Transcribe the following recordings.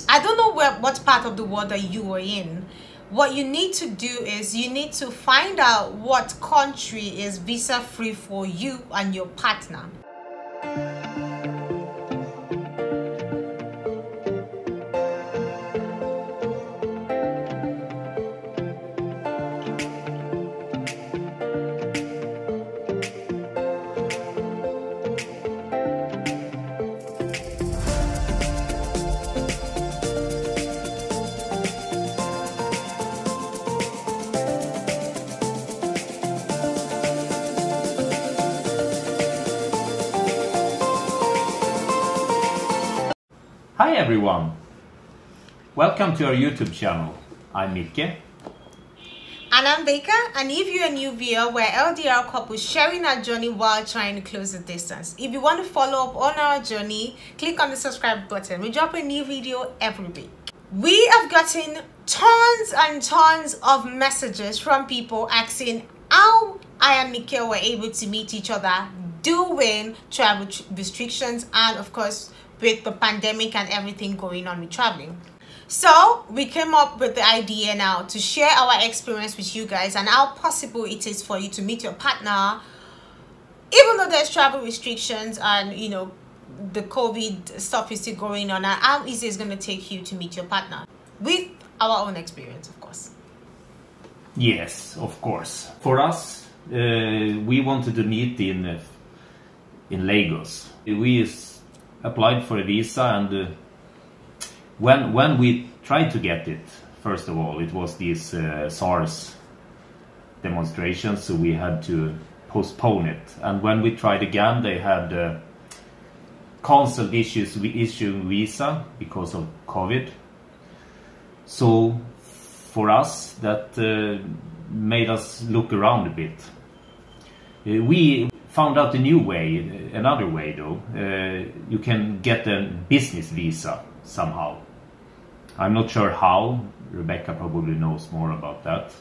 I don't know what part of the world that you are in. What you need to do is you need to find out what country is visa free for you and your partner. Hi everyone! Welcome to our YouTube channel. I'm Micke. And I'm Becca, and if you're a new viewer, we're LDR couples sharing our journey while trying to close the distance. If you want to follow up on our journey, click on the subscribe button. We drop a new video every week. We have gotten tons and tons of messages from people asking how I and Micke were able to meet each other during travel restrictions and of course with the pandemic and everything going on with traveling. So we came up with the idea now to share our experience with you guys and how possible it is for you to meet your partner even though there's travel restrictions and you know the COVID stuff is still going on, and how easy it's going to take you to meet your partner with our own experience, of course. Yes, of course. For us, we wanted to meet in Lagos. We applied for a visa, and when we tried to get it, first of all, it was these SARS demonstrations, so we had to postpone it. And when we tried again, they had cancelled issuing visa because of COVID. So for us, that made us look around a bit. We found out a new way, another way though. You can get a business visa somehow. I'm not sure how. Rebecca probably knows more about that.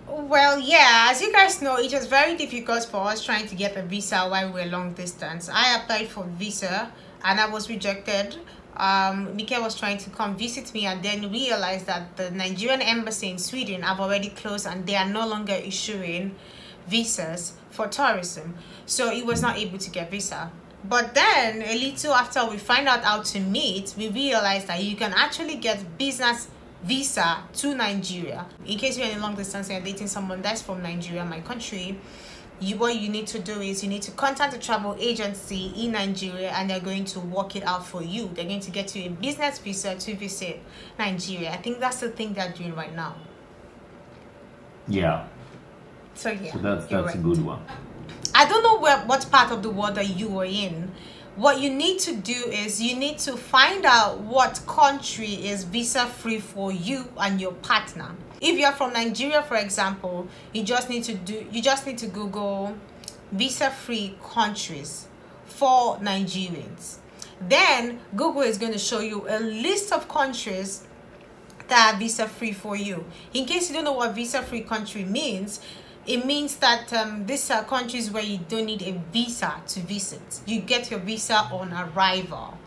Well, yeah, as you guys know, it was very difficult for us trying to get a visa while we were long distance. I applied for visa and I was rejected. Micke was trying to come visit me and then realized that the Nigerian embassy in Sweden have already closed and they are no longer issuing visas for tourism, so he was not able to get visa. But then a little after we find out how to meet, we realized that you can actually get business visa to Nigeria. In case you're in a long distance and you're dating someone that's from Nigeria, my country, what you need to do is you need to contact a travel agency in Nigeria and they're going to work it out for you. They're going to get you a business visa to visit Nigeria. I think that's the thing they're doing right now. Yeah. So yeah, so that's right. A good one. I don't know what part of the world that you are in. What you need to do is you need to find out what country is visa free for you and your partner. If you're from Nigeria, for example, you just need to Google visa free countries for Nigerians. Then Google is going to show you a list of countries that are visa free for you. In case you don't know what visa free country means, it means that these are countries where you don't need a visa to visit. You get your visa on arrival.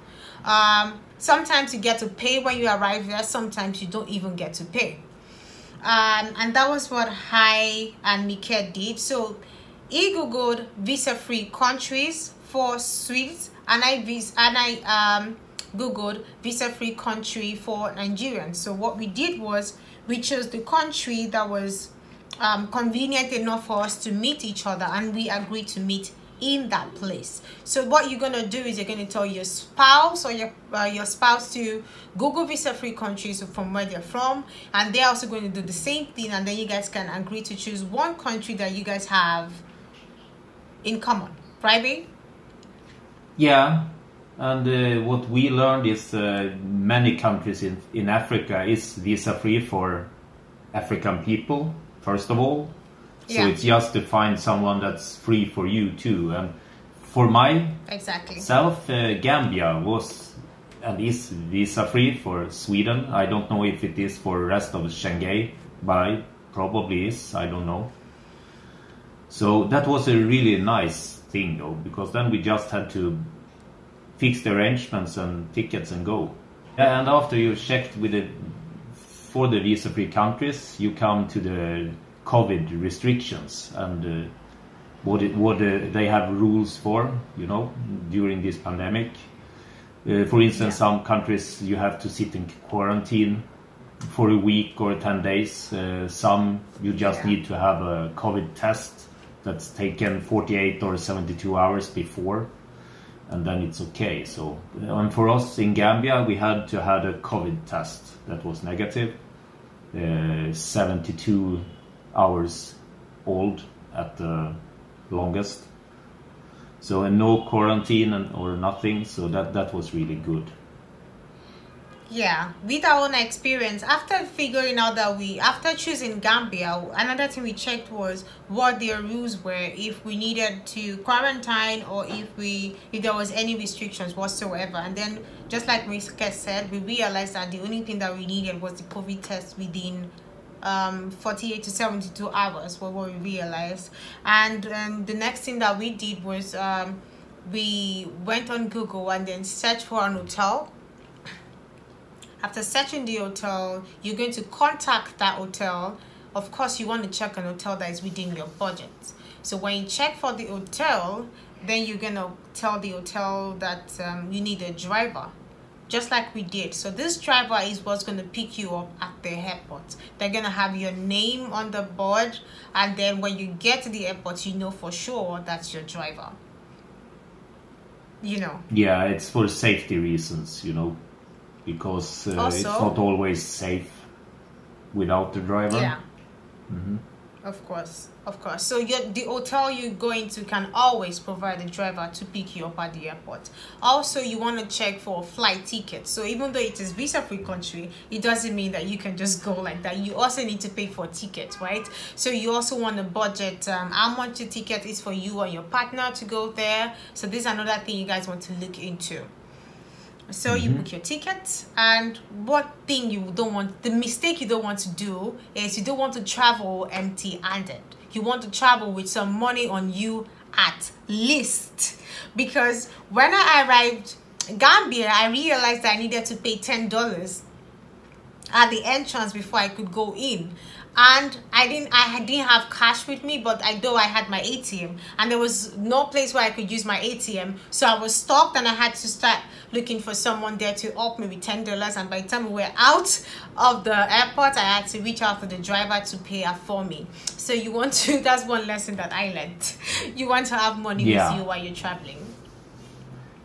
Sometimes you get to pay when you arrive there. Sometimes you don't even get to pay. And that was what I and Micke did. So he googled visa-free countries for Swedes, and I googled visa-free country for Nigerians. So what we did was we chose the country that was convenient enough for us to meet each other, and we agreed to meet in that place. So what you're gonna do is you're gonna tell your spouse or your spouse to Google visa-free countries from where they're from, and they're also going to do the same thing, and then you guys can agree to choose one country that you guys have in common, right? Yeah, and what we learned is many countries in Africa is visa-free for African people, first of all. So yeah. It's just to find someone that's free for you too. And for myself, Gambia was and is visa-free for Sweden. I don't know if it is for the rest of Schengen, but it probably is, I don't know. So that was a really nice thing though, because then we just had to fix the arrangements and tickets and go. And after you checked with for the visa-free countries, you come to the COVID restrictions and what they have rules for, you know, during this pandemic. For instance, some countries you have to sit in quarantine for a week or 10 days. Some you just need to have a COVID test that's taken 48 or 72 hours before, and then it's okay. So, and for us in Gambia, we had to have a COVID test that was negative, 72 hours old at the longest. So, and no quarantine or nothing. So that was really good. Yeah, with our own experience, after figuring out that after choosing Gambia, another thing we checked was what their rules were, if we needed to quarantine or if there was any restrictions whatsoever. And then, just like Micke said, we realized that the only thing that we needed was the COVID test within 48 to 72 hours, what we realized. And the next thing that we did was we went on Google and then searched for an hotel. After searching the hotel, you're going to contact that hotel. Of course, you want to check an hotel that is within your budget. So when you check for the hotel, then you're going to tell the hotel that you need a driver, just like we did. So this driver is what's going to pick you up at the airport. They're going to have your name on the board, and then when you get to the airport, you know for sure that's your driver. You know. Yeah, it's for safety reasons, you know. Because it's not always safe without the driver. Yeah. Of course. So the hotel you're going to can always provide a driver to pick you up at the airport. Also, you want to check for flight tickets. So even though it is visa-free country, it doesn't mean that you can just go like that. You also need to pay for tickets, right? So you also want to budget how much the ticket is for you and your partner to go there. So this is another thing you guys want to look into. So you book your ticket, and what thing you don't want, the mistake you don't want to do is you don't want to travel empty-handed. You want to travel with some money on you at least, because when I arrived in Gambia, I realized that I needed to pay $10 at the entrance before I could go in. And I didn't have cash with me, but I had my ATM, and there was no place where I could use my ATM, so I was stuck, and I had to start looking for someone there to help me with $10. And by the time we were out of the airport, I had to reach out to the driver to pay her for me. So you want to, that's one lesson that I learned. You want to have money with you while you're traveling.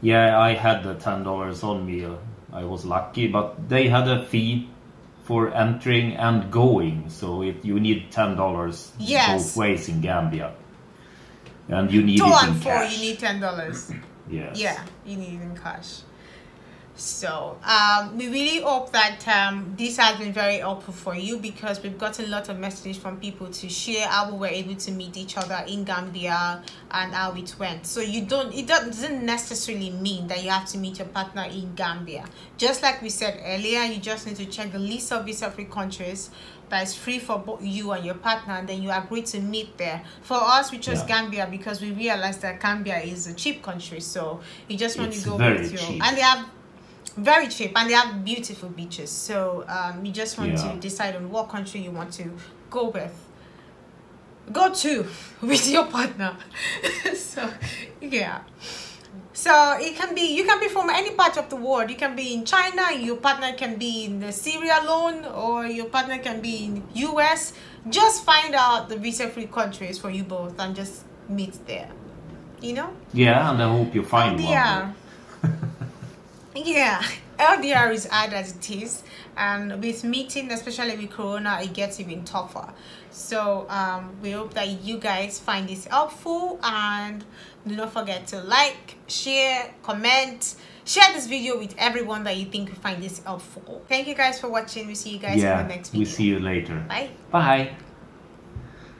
Yeah, I had the $10 on me. I was lucky, but they had a fee for entering and going, so if you need $10 both ways in Gambia, and you need it in cash. You need $10. Yes. Yeah, you need it in cash. So we really hope that this has been very helpful for you, because we've got a lot of messages from people to share how we were able to meet each other in Gambia and how it went. So it doesn't necessarily mean that you have to meet your partner in Gambia. Just like we said earlier, you just need to check the list of visa-free countries that is free for both you and your partner, and then you agree to meet there. For us, we chose Gambia because we realized that Gambia is a cheap country, so you just want to go with you. And they have very cheap, and they have beautiful beaches. So you just want to decide on what country you want to go to with your partner. So yeah. So you can be from any part of the world. You can be in China, and your partner can be in Syria alone, or your partner can be in US. Just find out the visa-free countries for you both and just meet there. You know? Yeah, and I hope you find one. Yeah, LDR is hard as it is, and with meeting, especially with Corona, it gets even tougher. So we hope that you guys find this helpful, and do not forget to like, share, comment, share this video with everyone that you think will find this helpful. Thank you guys for watching. We'll see you guys in the next video. We'll see you later. Bye. Bye.